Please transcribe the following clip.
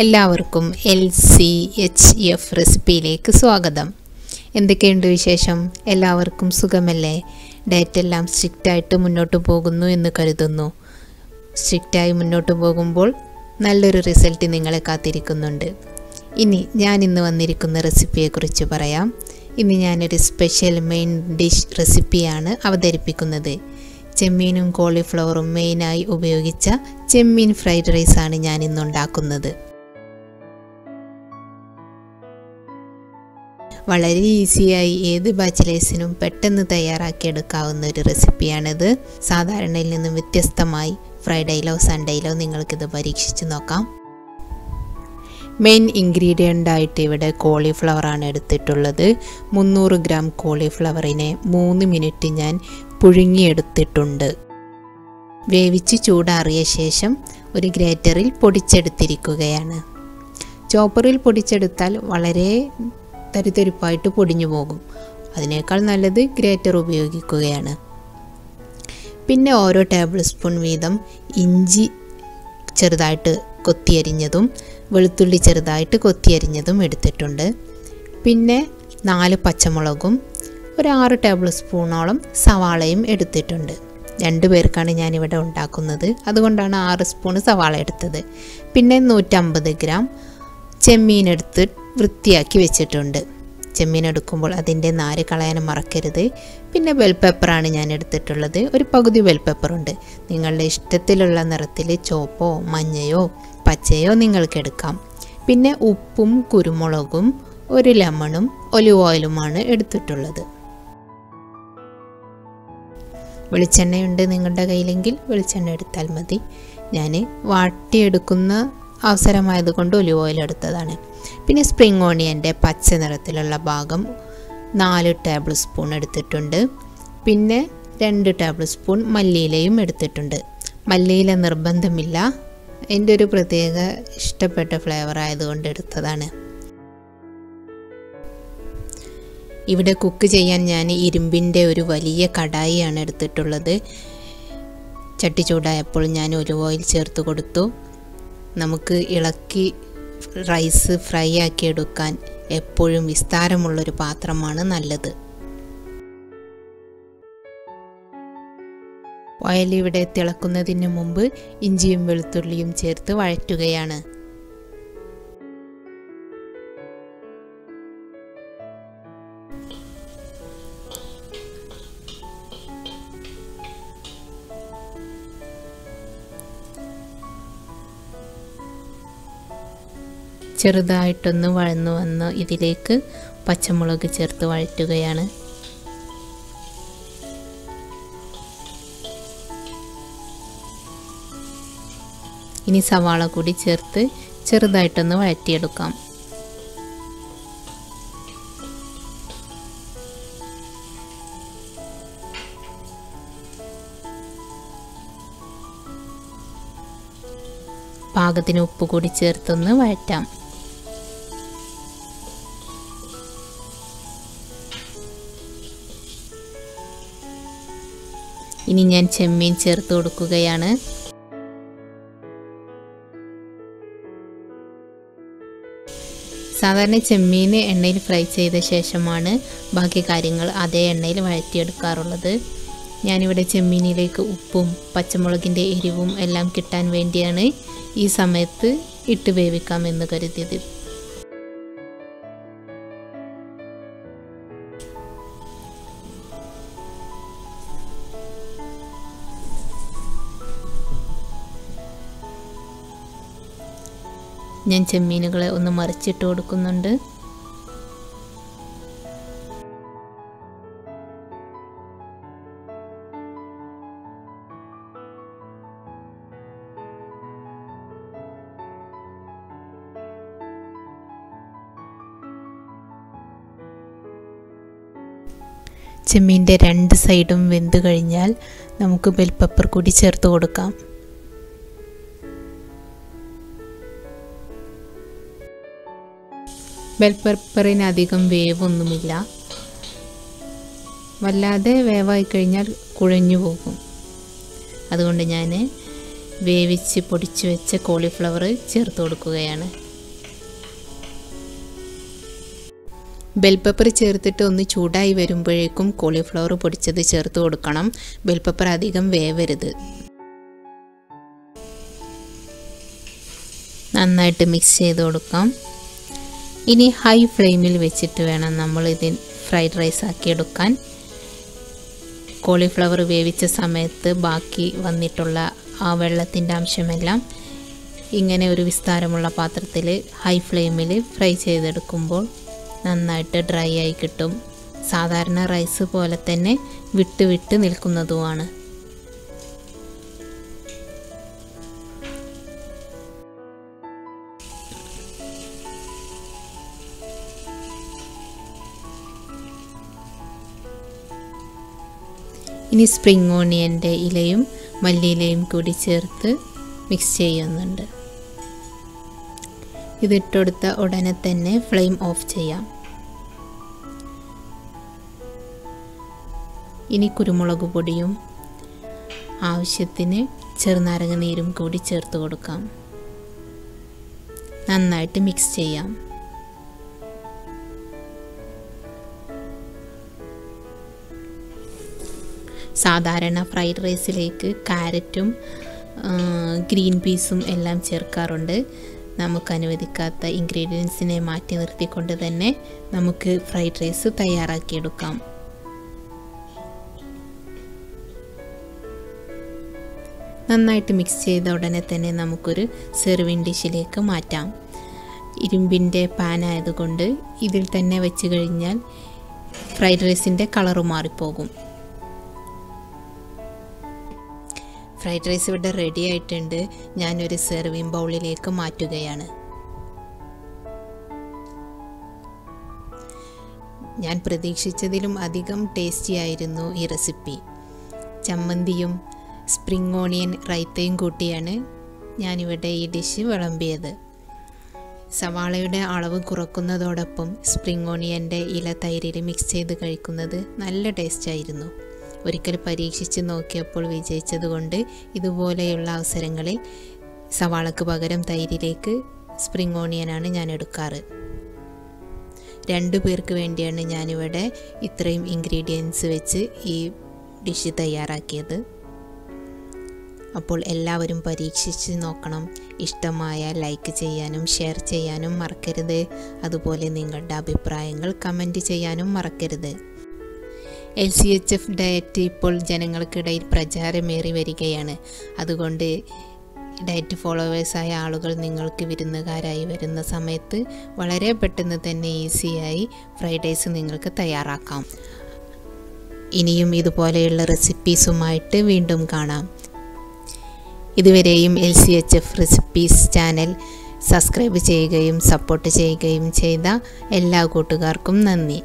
എല്ലാവർക്കും LCHF റെസിപ്പിയിലേക്ക് സ്വാഗതം. എന്തൊക്കെയുണ്ട് വിശേഷം? എല്ലാവർക്കും സുഖമല്ലേ? ഡയറ്റ് എല്ലാം സ്ട്രിക്റ്റായിട്ട് മുന്നോട്ട് പോകുന്നു എന്ന് കരുതുന്നു. സ്ട്രിക്റ്റായി മുന്നോട്ട് പോകുമ്പോൾ നല്ലൊരു റിസൾട്ട് നിങ്ങളെ കാത്തിരിക്കുന്നുണ്ട്. ഇന്ന് വന്നിരിക്കുന്ന റെസിപ്പിയെക്കുറിച്ച് പറയാം. ഇന്ന് ഞാനൊരു സ്പെഷ്യൽ മെയിൻ ഡിഷ് റെസിപ്പിയാണ് അവതരിപ്പിക്കുന്നത്. ചെമ്മീനും കോളിഫ്ലവറും മെയിനായി ഉപയോഗിച്ച ചെമ്മീൻ ഫ്രൈഡ് റൈസാണ് ഞാനിന്ന് ഉണ്ടാക്കുന്നത്. വളരെ ഈസിയായി ഏത് ബാച്ചിലേഴ്സിനും പെട്ടെന്ന് തയ്യാറാക്കിയെടുക്കാവുന്ന ഒരു റെസിപ്പിയാണിത്. സാധാരണയിൽ നിന്നും വ്യത്യസ്തമായി ഫ്രൈഡേയിലോ സൺഡേയിലോ നിങ്ങൾക്കിത് പരീക്ഷിച്ച് നോക്കാം. മെയിൻ ഇൻഗ്രീഡിയൻ്റ് ആയിട്ട് ഇവിടെ കോളിഫ്ലവറാണ് എടുത്തിട്ടുള്ളത്. 300 ഗ്രാം കോളിഫ്ലവറിനെ 3 മിനിറ്റ് ഞാൻ പുഴുങ്ങിയെടുത്തിട്ടുണ്ട്. വേവിച്ച് ചൂടാറിയ ശേഷം ഒരു ഗ്രേറ്ററിൽ പൊടിച്ചെടുത്തിരിക്കുകയാണ്. ചോപ്പറിൽ പൊടിച്ചെടുത്താൽ വളരെ തരിതരിപ്പായിട്ട് പൊടിഞ്ഞു പോകും. അതിനേക്കാൾ നല്ലത് ഗ്രേറ്റർ ഉപയോഗിക്കുകയാണ്. പിന്നെ ഓരോ ടേബിൾ സ്പൂൺ വീതം ഇഞ്ചി ചെറുതായിട്ട് കൊത്തിയരിഞ്ഞതും വെളുത്തുള്ളി ചെറുതായിട്ട് കൊത്തിയരിഞ്ഞതും എടുത്തിട്ടുണ്ട്. പിന്നെ 4 പച്ചമുളകും ഒരു 6 ടേബിൾ സ്പൂണോളം സവാളയും എടുത്തിട്ടുണ്ട്. 2 പേർക്കാണ് ഞാനിവിടെ ഉണ്ടാക്കുന്നത്, അതുകൊണ്ടാണ് 6 സ്പൂൺ സവാള എടുത്തത്. പിന്നെ 150 ഗ്രാം ചെമ്മീൻ എടുത്ത് വൃത്തിയാക്കി വെച്ചിട്ടുണ്ട്. ചെമ്മീൻ എടുക്കുമ്പോൾ അതിൻ്റെ നാര് കളയാൻ മറക്കരുത്. പിന്നെ ബെൽ പെപ്പറാണ് ഞാൻ എടുത്തിട്ടുള്ളത്. ഒരു പകുതി ബെൽ പെപ്പറുണ്ട്. നിങ്ങളുടെ ഇഷ്ടത്തിലുള്ള നിറത്തിൽ ചുവപ്പോ മഞ്ഞയോ പച്ചയോ നിങ്ങൾക്ക് എടുക്കാം. പിന്നെ ഉപ്പും കുരുമുളകും ഒരു ലെമണും ഒലിവ് ഓയിലുമാണ് എടുത്തിട്ടുള്ളത്. വെളിച്ചെണ്ണയുണ്ട് നിങ്ങളുടെ കയ്യിലെങ്കിൽ വെളിച്ചെണ്ണ എടുത്താൽ മതി. ഞാൻ വാട്ടിയെടുക്കുന്ന അവസരമായതുകൊണ്ട് ഒലിവ് ഓയിൽ എടുത്തതാണ്. പിന്നെ സ്പ്രിംഗ് ഓണിയൻ്റെ പച്ച നിറത്തിലുള്ള ഭാഗം 4 ടേബിൾ സ്പൂൺ എടുത്തിട്ടുണ്ട്. പിന്നെ 2 ടേബിൾ സ്പൂൺ മല്ലിയിലയും എടുത്തിട്ടുണ്ട്. മല്ലിയില നിർബന്ധമില്ല, എൻ്റെ ഒരു പ്രത്യേക ഇഷ്ടപ്പെട്ട ഫ്ലേവർ ആയതുകൊണ്ട് എടുത്തതാണ്. ഇവിടെ കുക്ക് ചെയ്യാൻ ഞാൻ ഇരുമ്പിൻ്റെ ഒരു വലിയ കടായിയാണ് എടുത്തിട്ടുള്ളത്. ചട്ടി ചൂടായപ്പോൾ ഞാൻ ഒലിവ് ഓയിൽ ചേർത്ത് കൊടുത്തു. നമുക്ക് ഇളക്കി റൈസ് ഫ്രൈ ആക്കി എടുക്കാൻ എപ്പോഴും വിസ്താരമുള്ളൊരു പാത്രമാണ് നല്ലത്. ഓയിൽ ഇവിടെ തിളക്കുന്നതിന് മുമ്പ് ഇഞ്ചിയും വെളുത്തുള്ളിയും ചേർത്ത് വഴറ്റുകയാണ്. ചെറുതായിട്ടൊന്ന് വഴന്നു വന്ന് ഇതിലേക്ക് പച്ചമുളക് ചേർത്ത് വഴറ്റുകയാണ്. ഇനി സവാള കൂടി ചേർത്ത് ചെറുതായിട്ടൊന്ന് വഴറ്റിയെടുക്കാം. പാകത്തിന് ഉപ്പ് കൂടി ചേർത്തൊന്ന് വഴറ്റാം. ഇനി ഞാൻ ചെമ്മീൻ ചേർത്ത് കൊടുക്കുകയാണ്. സാധാരണ ചെമ്മീൻ എണ്ണയിൽ ഫ്രൈ ചെയ്ത ശേഷമാണ് ബാക്കി കാര്യങ്ങൾ അതേ എണ്ണയിൽ വഴറ്റിയെടുക്കാറുള്ളത്. ഞാനിവിടെ ചെമ്മീനിലേക്ക് ഉപ്പും പച്ചമുളകിൻ്റെ എരിവും എല്ലാം കിട്ടാൻ വേണ്ടിയാണ് ഈ സമയത്ത് ഇട്ട് വേവിക്കാമെന്ന് കരുതിയത്. ഞാൻ ചെമ്മീനുകളെ ഒന്ന് മറിച്ചിട്ട് കൊടുക്കുന്നുണ്ട്. ചെമ്മീൻ്റെ 2 സൈഡും വെന്ത് കഴിഞ്ഞാൽ നമുക്ക് ബെൽ പെപ്പർ കൂടി ചേർത്ത് കൊടുക്കാം. ബെൽ പെപ്പറിന് അധികം വേവൊന്നുമില്ല. വല്ലാതെ വേവായി കഴിഞ്ഞാൽ കുഴഞ്ഞു പോകും. അതുകൊണ്ട് ഞാൻ വേവിച്ച് പൊടിച്ചു വെച്ച കോളിഫ്ലവർ ചേർത്ത് കൊടുക്കുകയാണ്. ബെൽ പെപ്പർ ചേർത്തിട്ട് ഒന്ന് ചൂടായി വരുമ്പോഴേക്കും കോളിഫ്ലവർ പൊടിച്ചത് ചേർത്ത് കൊടുക്കണം. ബെൽ പെപ്പർ അധികം വേവരുത്. നന്നായിട്ട് മിക്സ് ചെയ്ത് കൊടുക്കാം. ഇനി ഹൈ ഫ്ലെയിമിൽ വെച്ചിട്ട് വേണം നമ്മൾ ഇത് ഫ്രൈഡ് റൈസ് ആക്കി എടുക്കാൻ. കോളിഫ്ലവർ വേവിച്ച സമയത്ത് ബാക്കി വന്നിട്ടുള്ള ആ വെള്ളത്തിൻ്റെ അംശമെല്ലാം ഇങ്ങനെ ഒരു വിസ്താരമുള്ള പാത്രത്തിൽ ഹൈ ഫ്ലെയിമിൽ ഫ്രൈ ചെയ്തെടുക്കുമ്പോൾ നന്നായിട്ട് ഡ്രൈ ആയി കിട്ടും. സാധാരണ റൈസ് പോലെ തന്നെ വിട്ട് വിട്ട് നിൽക്കുന്നതുമാണ്. ഇനി സ്പ്രിംഗ് ഓണിയൻ്റെ ഇലയും മല്ലിയിലയും കൂടി ചേർത്ത് മിക്സ് ചെയ്യുന്നുണ്ട്. ഇതിട്ടെടുത്ത ഉടനെ തന്നെ ഫ്ലെയിം ഓഫ് ചെയ്യാം. ഇനി കുരുമുളക് പൊടിയും ആവശ്യത്തിന് ചെറുനാരങ്ങ നീരും കൂടി ചേർത്ത് കൊടുക്കാം. നന്നായിട്ട് മിക്സ് ചെയ്യാം. സാധാരണ ഫ്രൈഡ് റൈസിലേക്ക് കാരറ്റും ഗ്രീൻ പീസും എല്ലാം ചേർക്കാറുണ്ട്. നമുക്ക് അനുവദിക്കാത്ത ഇൻഗ്രീഡിയൻസിനെ മാറ്റി നിർത്തിക്കൊണ്ട് തന്നെ നമുക്ക് ഫ്രൈഡ് റൈസ് തയ്യാറാക്കിയെടുക്കാം. നന്നായിട്ട് മിക്സ് ചെയ്ത ഉടനെ തന്നെ നമുക്കൊരു സെർവിങ് ഡിഷിലേക്ക് മാറ്റാം. ഇരുമ്പിൻ്റെ പാൻ ആയതുകൊണ്ട് ഇതിൽ തന്നെ വെച്ച് കഴിഞ്ഞാൽ ഫ്രൈഡ് റൈസിൻ്റെ കളറ് മാറിപ്പോകും. ഫ്രൈഡ് റൈസ് ഇവിടെ റെഡി ആയിട്ടുണ്ട്. ഞാനൊരു സെർവിങ് ബൗളിലേക്ക് മാറ്റുകയാണ്. ഞാൻ പ്രതീക്ഷിച്ചതിലും അധികം ടേസ്റ്റി ആയിരുന്നു ഈ റെസിപ്പി. ചമ്മന്തിയും സ്പ്രിംഗ് ഓണിയൻ റൈത്തയും കൂട്ടിയാണ് ഞാനിവിടെ ഈ ഡിഷ് വിളമ്പിയത്. സവാളയുടെ അളവ് കുറക്കുന്നതോടൊപ്പം സ്പ്രിംഗ് ഓണിയൻ്റെ ഇല തൈരിൽ മിക്സ് ചെയ്ത് കഴിക്കുന്നത് നല്ല ടേസ്റ്റായിരുന്നു. ഒരിക്കൽ പരീക്ഷിച്ച് നോക്കിയപ്പോൾ വിജയിച്ചതുകൊണ്ട് ഇതുപോലെയുള്ള അവസരങ്ങളിൽ സവാളക്ക് പകരം തൈരിലേക്ക് സ്പ്രിംഗ് ഓണിയനാണ് ഞാൻ എടുക്കാറ്. 2 പേർക്ക് വേണ്ടിയാണ് ഞാനിവിടെ ഇത്രയും ഇൻഗ്രീഡിയൻസ് വെച്ച് ഈ ഡിഷ് തയ്യാറാക്കിയത്. അപ്പോൾ എല്ലാവരും പരീക്ഷിച്ച് നോക്കണം. ഇഷ്ടമായ ലൈക്ക് ചെയ്യാനും ഷെയർ ചെയ്യാനും മറക്കരുത്. അതുപോലെ നിങ്ങളുടെ അഭിപ്രായങ്ങൾ കമൻറ്റ് ചെയ്യാനും മറക്കരുത്. LCHF ഡയറ്റ് ഇപ്പോൾ ജനങ്ങൾക്കിടയിൽ പ്രചാരമേറി വരികയാണ്. അതുകൊണ്ട് ഡയറ്റ് ഫോളോവേഴ്സായ ആളുകൾ നിങ്ങൾക്ക് വിരുന്നുകാരായി വരുന്ന സമയത്ത് വളരെ പെട്ടെന്ന് തന്നെ ഈസിയായി ഫ്രൈഡ് റൈസ് നിങ്ങൾക്ക് തയ്യാറാക്കാം. ഇനിയും ഇതുപോലെയുള്ള റെസിപ്പീസുമായിട്ട് വീണ്ടും കാണാം. ഇതുവരെയും LCHF റെസിപ്പീസ് ചാനൽ സബ്സ്ക്രൈബ് ചെയ്യുകയും സപ്പോർട്ട് ചെയ്യുകയും ചെയ്ത എല്ലാ കൂട്ടുകാർക്കും നന്ദി.